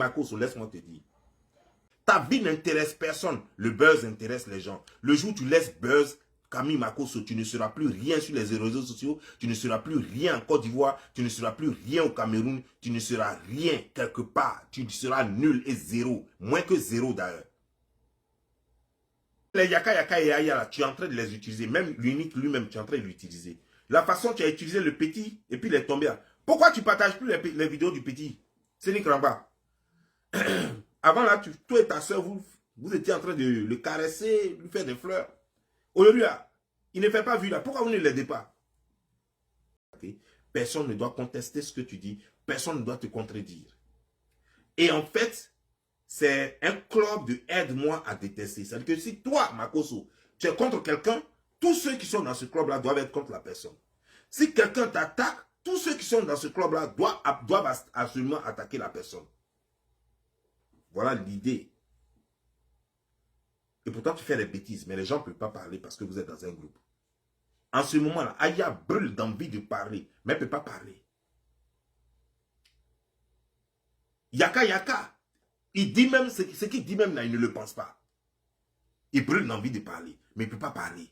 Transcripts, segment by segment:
Makosso, laisse-moi te dire. Ta vie n'intéresse personne. Le buzz intéresse les gens. Le jour où tu laisses buzz, Camille Makosso, tu ne seras plus rien sur les réseaux sociaux, tu ne seras plus rien en Côte d'Ivoire, tu ne seras plus rien au Cameroun, tu ne seras rien quelque part. Tu seras nul et zéro. Moins que zéro d'ailleurs. Les Yaka Yaka et Aya, là, tu es en train de les utiliser. Même l'unique lui-même, tu es en train de l'utiliser. La façon dont tu as utilisé le petit et puis les tombés. Pourquoi tu ne partages plus les vidéos du petit? C'est Nick Ramba. Avant là, toi et ta soeur, vous étiez en train de le caresser, lui faire des fleurs. Aujourd'hui, là, il ne fait pas vu là. Pourquoi vous ne l'aidez pas? Okay. Personne ne doit contester ce que tu dis. Personne ne doit te contredire. Et en fait, c'est un club de aide-moi à détester. C'est-à-dire que si toi, Makosso, tu es contre quelqu'un, tous ceux qui sont dans ce club-là doivent être contre la personne. Si quelqu'un t'attaque, tous ceux qui sont dans ce club-là doivent absolument attaquer la personne. Voilà l'idée. Et pourtant, tu fais des bêtises, mais les gens ne peuvent pas parler parce que vous êtes dans un groupe. En ce moment-là, Aya brûle d'envie de parler, mais elle ne peut pas parler. Yaka Yaka, il dit même ce qu'il dit même là, il ne le pense pas. Il brûle d'envie de parler, mais il ne peut pas parler.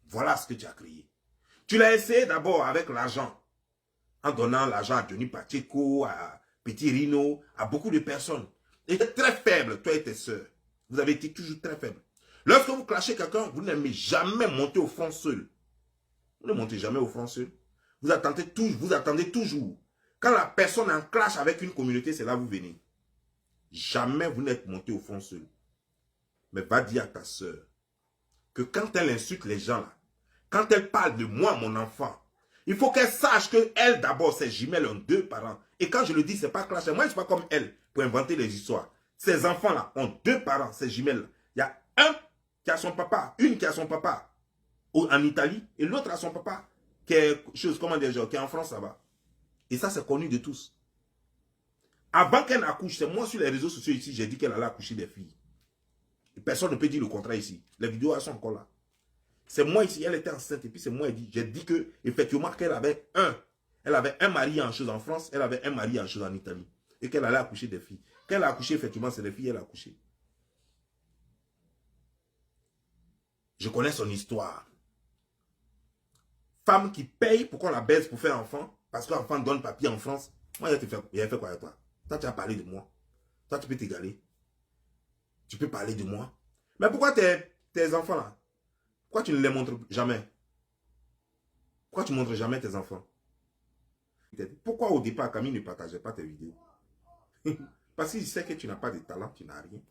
Voilà ce que tu as créé. Tu l'as essayé d'abord avec l'argent, en donnant l'argent à Johnny Pacheco, à Petit Rino, à beaucoup de personnes. Et tu es très faible, toi et tes soeurs. Vous avez été toujours très faibles. Lorsque vous clashez quelqu'un, vous n'aimez jamais monter au front seul. Vous ne montez jamais au front seul. Vous attendez toujours. Quand la personne est en clash avec une communauté, c'est là que vous venez. Jamais vous n'êtes monté au front seul. Mais va dire à ta soeur que quand elle insulte les gens là, quand elle parle de moi, mon enfant, il faut qu'elle sache qu'elle d'abord, ses jumelles ont 2 parents. Et quand je le dis, c'est pas clash. Moi, je ne suis pas comme elle pour inventer les histoires. Ces enfants-là ont 2 parents, ces jumelles-là. Il y a un qui a son papa, une qui a son papa en Italie, et l'autre a son papa qui est, qui est en France là-bas. Et ça, c'est connu de tous. Avant qu'elle accouche, c'est moi sur les réseaux sociaux ici, j'ai dit qu'elle allait accoucher des filles. Et personne ne peut dire le contraire ici. Les vidéos, elles sont encore là. C'est moi ici, elle était enceinte, et puis c'est moi, j'ai dit que, effectivement, qu'elle avait un mari en chose en France, elle avait un mari en chose en Italie. Et qu'elle allait accoucher des filles. Qu'elle a accouché, effectivement, c'est des filles, elle a accouché. Je connais son histoire. Femme qui paye pour qu'on la baise pour faire enfant, parce que l'enfant donne papier en France. Moi, il a fait quoi avec toi? Toi, tu as parlé de moi. Toi, tu peux t'égaler. Tu peux parler de moi. Mais pourquoi tes enfants là? Pourquoi tu ne les montres jamais? Pourquoi tu ne montres jamais tes enfants? Pourquoi au départ, Camille ne partageait pas tes vidéos? Parce qu'il sait que tu n'as pas de talent, tu n'as rien.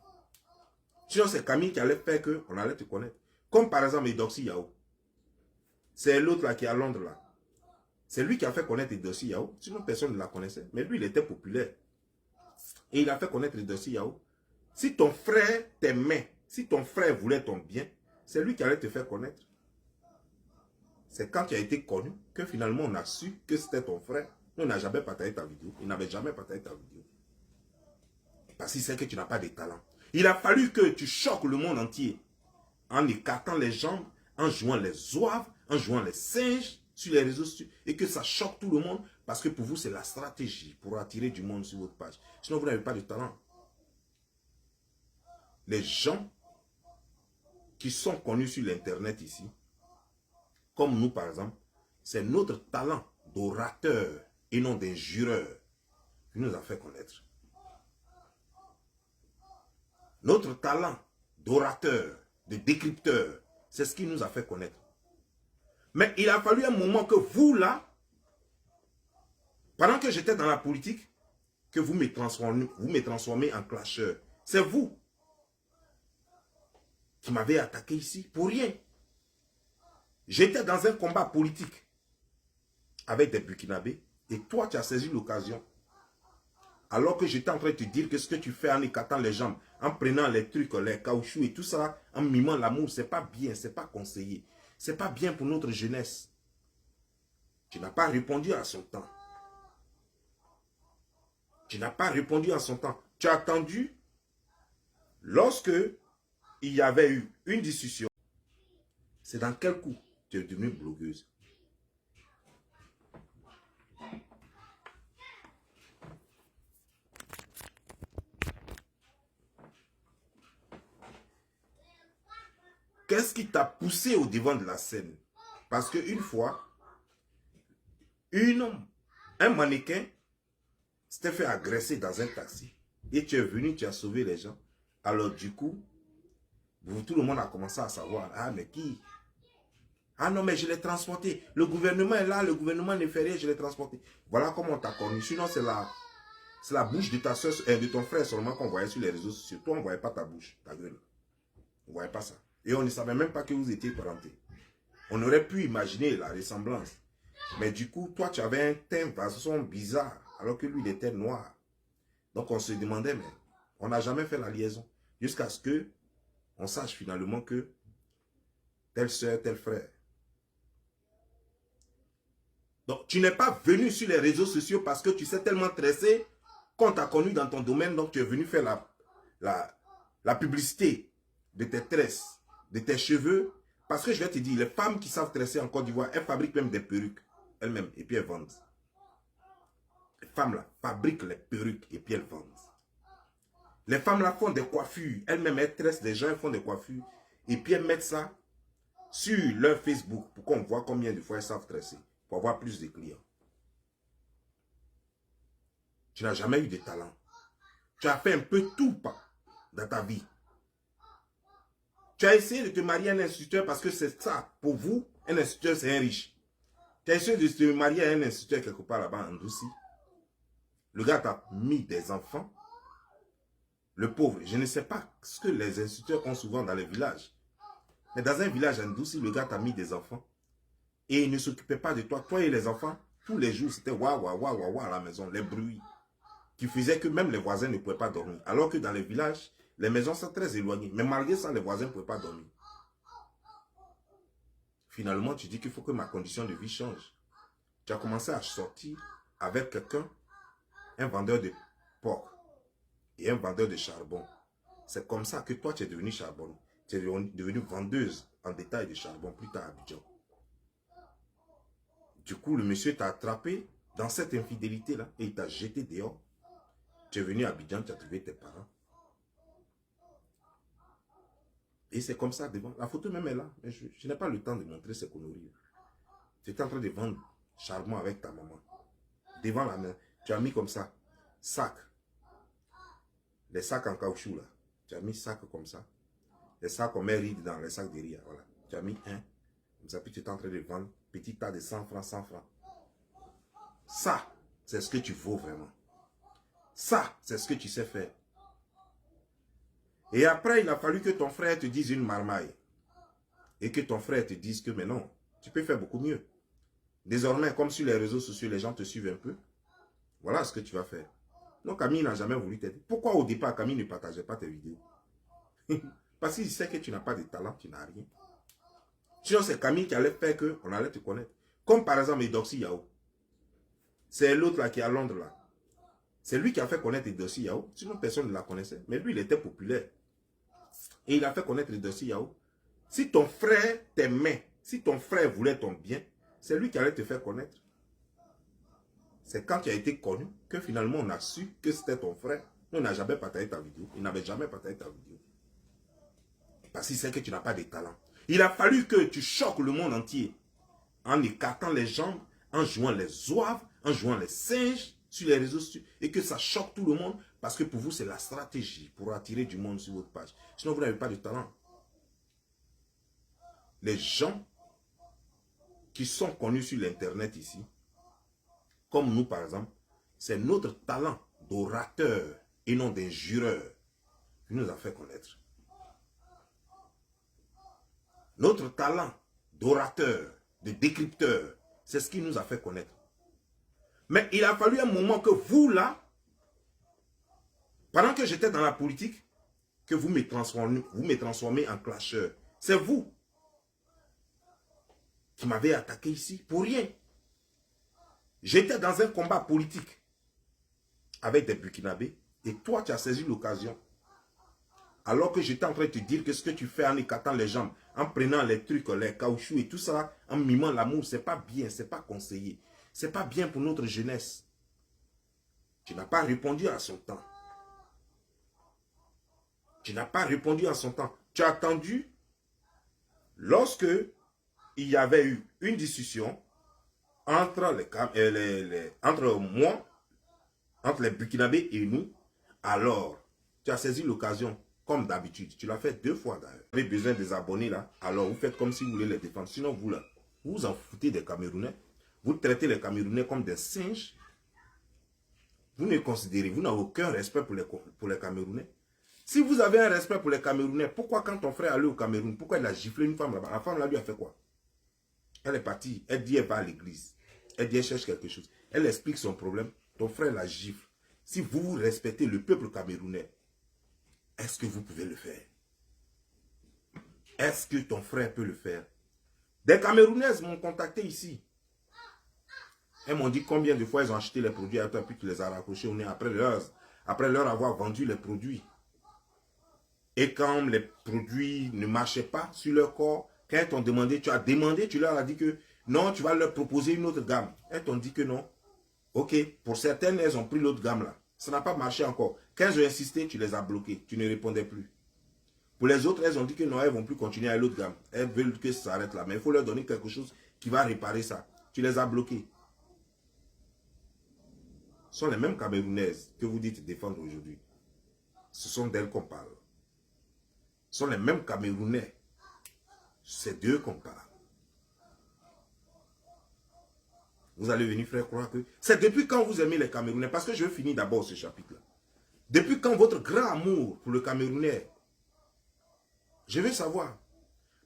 Sinon, c'est Camille qui allait faire qu'on allait te connaître. Comme par exemple Edoxy Yao. C'est l'autre là qui est à Londres là. C'est lui qui a fait connaître Edoxy Yao. Sinon, personne ne la connaissait. Mais lui, il était populaire. Et il a fait connaître Edoxy Yao. Si ton frère t'aimait, si ton frère voulait ton bien, c'est lui qui allait te faire connaître. C'est quand tu as été connu que finalement on a su que c'était ton frère. On n'a jamais partagé ta vidéo. Il n'avait jamais partagé ta vidéo. Parce qu'il sait que tu n'as pas de talent. Il a fallu que tu choques le monde entier en écartant les jambes, en jouant les zouaves, en jouant les singes sur les réseaux sociaux et que ça choque tout le monde parce que pour vous c'est la stratégie pour attirer du monde sur votre page. Sinon vous n'avez pas de talent. Les gens qui sont connus sur l'internet ici, comme nous par exemple, c'est notre talent d'orateur et non d'injureur qui nous a fait connaître. Notre talent d'orateur, de décrypteur, c'est ce qui nous a fait connaître. Mais il a fallu un moment que vous là, pendant que j'étais dans la politique, que vous me transformez en clasheur. C'est vous qui m'avez attaqué ici pour rien. J'étais dans un combat politique avec des Burkinabés et toi tu as saisi l'occasion. Alors que j'étais en train de te dire que ce que tu fais en écartant les jambes, en prenant les trucs, les caoutchoucs et tout ça, en mimant l'amour, c'est pas bien, c'est pas conseillé. C'est pas bien pour notre jeunesse. Tu n'as pas répondu à son temps. Tu n'as pas répondu à son temps. Tu as attendu lorsque il y avait eu une discussion. C'est dans quel coup tu es devenue blogueuse? Qu'est-ce qui t'a poussé au devant de la scène? Parce qu'une fois, un mannequin s'était fait agresser dans un taxi. Et tu es venu, tu as sauvé les gens. Alors du coup, tout le monde a commencé à savoir. Ah, mais qui? Ah non, mais je l'ai transporté. Le gouvernement est là, le gouvernement ne fait rien, je l'ai transporté. Voilà comment on t'a connu. Sinon, c'est la bouche de ta soeur, de ton frère seulement qu'on voyait sur les réseaux sociaux. Toi, on ne voyait pas ta bouche, ta gueule. On ne voyait pas ça. Et on ne savait même pas que vous étiez parentés. On aurait pu imaginer la ressemblance. Mais du coup, toi, tu avais un teint façon bizarre, alors que lui, il était noir. Donc, on se demandait, mais on n'a jamais fait la liaison. Jusqu'à ce que on sache finalement que telle soeur, tel frère. Donc, tu n'es pas venu sur les réseaux sociaux parce que tu sais tellement tresser qu'on t'a connu dans ton domaine. Donc, tu es venu faire la publicité de tes tresses, de tes cheveux. Parce que je vais te dire, les femmes qui savent tresser en Côte d'Ivoire, elles fabriquent même des perruques elles-mêmes et puis elles vendent. Les femmes là fabriquent les perruques et puis elles vendent. Les femmes là font des coiffures. Elles-mêmes, elles tressent des gens, elles font des coiffures. Et puis elles mettent ça sur leur Facebook pour qu'on voit combien de fois elles savent tresser. Pour avoir plus de clients. Tu n'as jamais eu de talent. Tu as fait un peu tout dans ta vie. Tu as essayé de te marier à un instituteur parce que c'est ça. Pour vous, un instituteur, c'est un riche. Tu as essayé de te marier à un instituteur quelque part là-bas en Douci. Le gars t'a mis des enfants. Le pauvre, je ne sais pas ce que les instituteurs ont souvent dans les villages. Mais dans un village en Douci, le gars t'a mis des enfants. Et il ne s'occupait pas de toi. Toi et les enfants, tous les jours, c'était waouh, waouh, waouh, waouh à la maison. Les bruits qui faisaient que même les voisins ne pouvaient pas dormir. Alors que dans les villages, les maisons sont très éloignées. Mais malgré ça, les voisins ne pouvaient pas dormir. Finalement, tu dis qu'il faut que ma condition de vie change. Tu as commencé à sortir avec quelqu'un, un vendeur de porc et un vendeur de charbon. C'est comme ça que toi, tu es devenu charbon. Tu es devenue vendeuse en détail de charbon plus tard à Abidjan. Du coup, le monsieur t'a attrapé dans cette infidélité-là et il t'a jeté dehors. Tu es venu à Abidjan, tu as trouvé tes parents. Et c'est comme ça devant. La photo même est là. Mais je n'ai pas le temps de montrer ces conneries. Tu étais en train de vendre charbon avec ta maman. Devant la main. Tu as mis comme ça. Sac. Les sacs en caoutchouc là. Tu as mis sac comme ça. Les sacs qu'on met riz dans les sacs de riz. Voilà. Tu as mis un. Comme ça, puis tu es en train de vendre. Petit tas de 100 francs, 100 francs. Ça, c'est ce que tu vaux vraiment. Ça, c'est ce que tu sais faire. Et après, il a fallu que ton frère te dise une marmaille. Et que ton frère te dise que, mais non, tu peux faire beaucoup mieux. Désormais, comme sur les réseaux sociaux, les gens te suivent un peu. Voilà ce que tu vas faire. Donc, Camille n'a jamais voulu t'aider. Pourquoi au départ, Camille ne partageait pas tes vidéos? Parce qu'il sait que tu n'as pas de talent, tu n'as rien. Sinon, c'est Camille qui allait faire qu'on allait te connaître. Comme par exemple, Edoxy Yao. C'est l'autre là qui est à Londres là. C'est lui qui a fait connaître Edoxy Yao. Sinon, personne ne la connaissait. Mais lui, il était populaire. Et il a fait connaître Edoxy Yao. Si ton frère t'aimait, si ton frère voulait ton bien, c'est lui qui allait te faire connaître. C'est quand tu as été connu que finalement on a su que c'était ton frère. On n'a jamais partagé ta vidéo. Il n'avait jamais partagé ta vidéo. Parce qu'il sait que tu n'as pas de talent. Il a fallu que tu choques le monde entier. En écartant les jambes, en jouant les zouaves, en jouant les singes sur les réseaux sociaux. Et que ça choque tout le monde. Parce que pour vous, c'est la stratégie pour attirer du monde sur votre page. Sinon, vous n'avez pas de talent. Les gens qui sont connus sur l'internet ici, comme nous par exemple, c'est notre talent d'orateur et non d'injureur qui nous a fait connaître. Notre talent d'orateur, de décrypteur, c'est ce qui nous a fait connaître. Mais il a fallu un moment que vous là, pendant que j'étais dans la politique, que vous me transformez en clasheur. C'est vous qui m'avez attaqué ici pour rien. J'étais dans un combat politique avec des Burkinabés et toi tu as saisi l'occasion. Alors que j'étais en train de te dire que ce que tu fais en écartant les jambes, en prenant les trucs, les caoutchoucs et tout ça, en mimant l'amour, c'est pas bien, c'est pas conseillé. C'est pas bien pour notre jeunesse. Tu n'as pas répondu à son temps. Tu n'as pas répondu à son temps. Tu as attendu Lorsque il y avait eu une discussion entre entre moi, entre les Burkinabés et nous, alors tu as saisi l'occasion, comme d'habitude. Tu l'as fait 2 fois d'ailleurs. Vous avez besoin des abonnés là, alors vous faites comme si vous voulez les défendre. Sinon vous là, vous vous en foutez des Camerounais. Vous traitez les Camerounais comme des singes. Vous ne considérez, vous n'avez aucun respect pour les Camerounais. Si vous avez un respect pour les Camerounais, pourquoi quand ton frère allait au Cameroun, pourquoi il a giflé une femme là-bas? La femme là lui a fait quoi? Elle est partie, elle dit elle va à l'église. Elle dit elle cherche quelque chose. Elle explique son problème. Ton frère la gifle. Si vous respectez le peuple camerounais, est-ce que vous pouvez le faire? Est-ce que ton frère peut le faire? Des Camerounaises m'ont contacté ici. Elles m'ont dit combien de fois elles ont acheté les produits à toi, puis tu les as raccrochés au nez après leur avoir vendu les produits. Et quand les produits ne marchaient pas sur leur corps, quand elles t'ont demandé, tu as demandé, tu leur as dit que non, tu vas leur proposer une autre gamme. Elles t'ont dit que non. Ok, pour certaines, elles ont pris l'autre gamme là. Ça n'a pas marché encore. Quand elles ont insisté, tu les as bloquées. Tu ne répondais plus. Pour les autres, elles ont dit que non, elles ne vont plus continuer à l'autre gamme. Elles veulent que ça s'arrête là. Mais il faut leur donner quelque chose qui va réparer ça. Tu les as bloquées. Ce sont les mêmes Camerounaises que vous dites défendre aujourd'hui. Ce sont d'elles qu'on parle. Ce sont les mêmes Camerounais. C'est d'eux qu'on parle. Vous allez venir faire croire que... C'est depuis quand vous aimez les Camerounais? Parce que je vais finir d'abord ce chapitre-là. Depuis quand votre grand amour pour le Camerounais? Je veux savoir.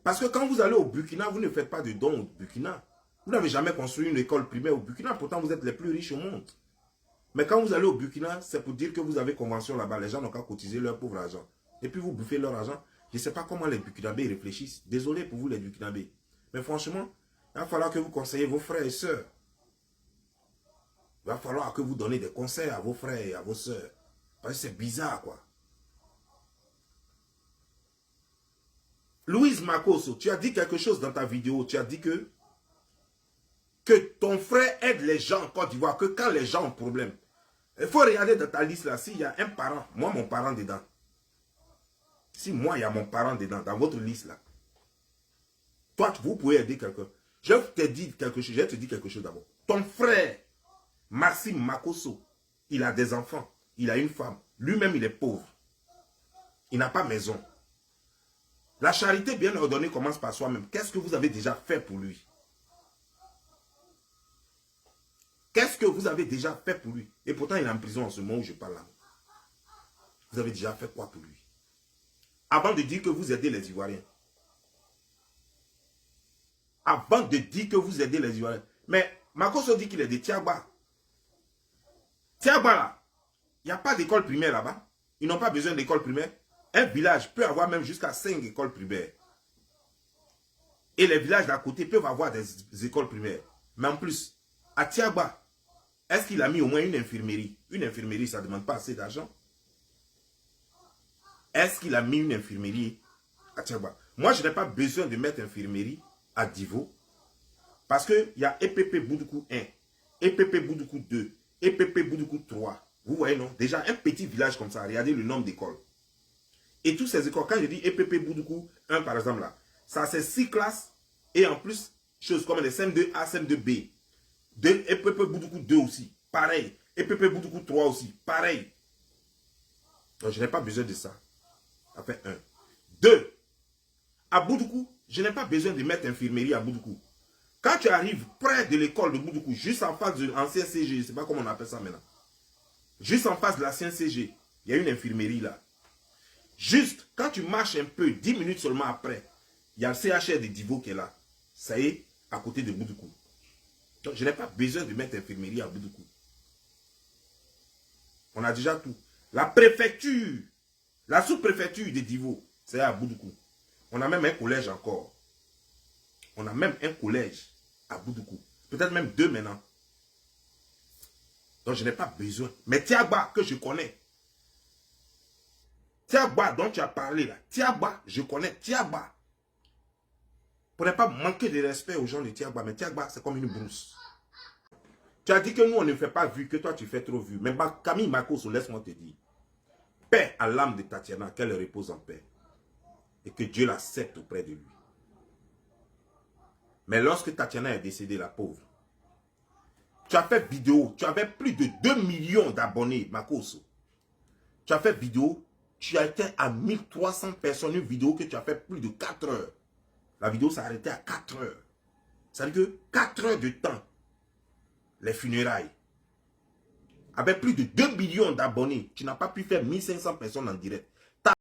Parce que quand vous allez au Burkina, vous ne faites pas de dons au Burkina. Vous n'avez jamais construit une école primaire au Burkina. Pourtant, vous êtes les plus riches au monde. Mais quand vous allez au Burkina, c'est pour dire que vous avez convention là-bas. Les gens n'ont qu'à cotiser leur pauvre argent. Et puis vous bouffez leur argent. Je ne sais pas comment les Burkinabés réfléchissent. Désolé pour vous les Burkinabés. Mais franchement, il va falloir que vous conseillez vos frères et sœurs. Il va falloir que vous donnez des conseils à vos frères et à vos sœurs. Parce que c'est bizarre, quoi. Louise Makosso, tu as dit quelque chose dans ta vidéo. Tu as dit que ton frère aide les gens en Côte d'Ivoire, que quand les gens ont problème. Il faut regarder dans ta liste là, s'il y a un parent, moi mon parent dedans. Si moi il y a mon parent dedans, dans votre liste là. Toi, vous pouvez aider quelqu'un. Je te dis quelque chose d'abord. Ton frère, Maxime Makosso, il a des enfants, il a une femme. Lui-même, il est pauvre. Il n'a pas maison. La charité bien ordonnée commence par soi-même. Qu'est-ce que vous avez déjà fait pour lui? Qu'est-ce que vous avez déjà fait pour lui? Et pourtant, il est en prison en ce moment où je parle là. Vous avez déjà fait quoi pour lui? Avant de dire que vous aidez les Ivoiriens. Avant de dire que vous aidez les Ivoiriens. Mais Makosso dit qu'il est de Tiagba. Tiagba là, il n'y a pas d'école primaire là-bas. Ils n'ont pas besoin d'école primaire. Un village peut avoir même jusqu'à 5 écoles primaires. Et les villages d'à côté peuvent avoir des écoles primaires. Mais en plus, à Tiagba, est-ce qu'il a mis au moins une infirmerie? Une infirmerie, ça ne demande pas assez d'argent. Est-ce qu'il a mis une infirmerie à Tiagba? Moi, je n'ai pas besoin de mettre infirmerie à Divo. Parce qu'il y a EPP Boudoukou 1, EPP Boudoukou 2, EPP Boudoukou 3. Vous voyez, non? Déjà, un petit village comme ça, regardez le nombre d'écoles. Et toutes ces écoles, quand je dis EPP Boudoukou 1, par exemple, là, ça c'est 6 classes. Et en plus, choses comme les CM2A, CM2B. EPP Boudoukou 2 aussi, pareil. EPP Boudoukou 3 aussi, pareil. Donc, je n'ai pas besoin de ça. Ça fait 1. 2. À Boudoukou, je n'ai pas besoin de mettre infirmerie à Boudoukou. Quand tu arrives près de l'école de Boudoukou, juste en face de l'ancien CG, je ne sais pas comment on appelle ça maintenant. Juste en face de l'ancien CG, il y a une infirmerie là. Juste, quand tu marches un peu, 10 minutes seulement après, il y a le CHR de Divo qui est là. Ça y est, à côté de Boudoukou. Donc, je n'ai pas besoin de mettre infirmerie à Boudoukou. On a déjà tout. La préfecture, la sous-préfecture de Divo, c'est à Boudoukou. On a même un collège encore. On a même un collège à Boudoukou. Peut-être même 2 maintenant. Donc, je n'ai pas besoin. Mais Tiagba, que je connais. Tiagba, dont tu as parlé là. Tiagba, je connais Tiagba. Pour ne pas manquer de respect aux gens de Tiagba. Mais Tiagba, c'est comme une brousse. Tu as dit que nous, on ne fait pas vu, que toi, tu fais trop vu. Mais Camille Makosso, laisse-moi te dire. Paix à l'âme de Tatiana, qu'elle repose en paix. Et que Dieu l'accepte auprès de lui. Mais lorsque Tatiana est décédée, la pauvre, tu as fait vidéo, tu avais plus de 2 millions d'abonnés, Makoso. Tu as fait vidéo, tu as été à 1300 personnes, une vidéo que tu as fait plus de 4 heures. La vidéo s'est arrêtée à 4 heures. Ça veut dire que 4 heures de temps, les funérailles. Avec plus de 2 millions d'abonnés, tu n'as pas pu faire 1500 personnes en direct.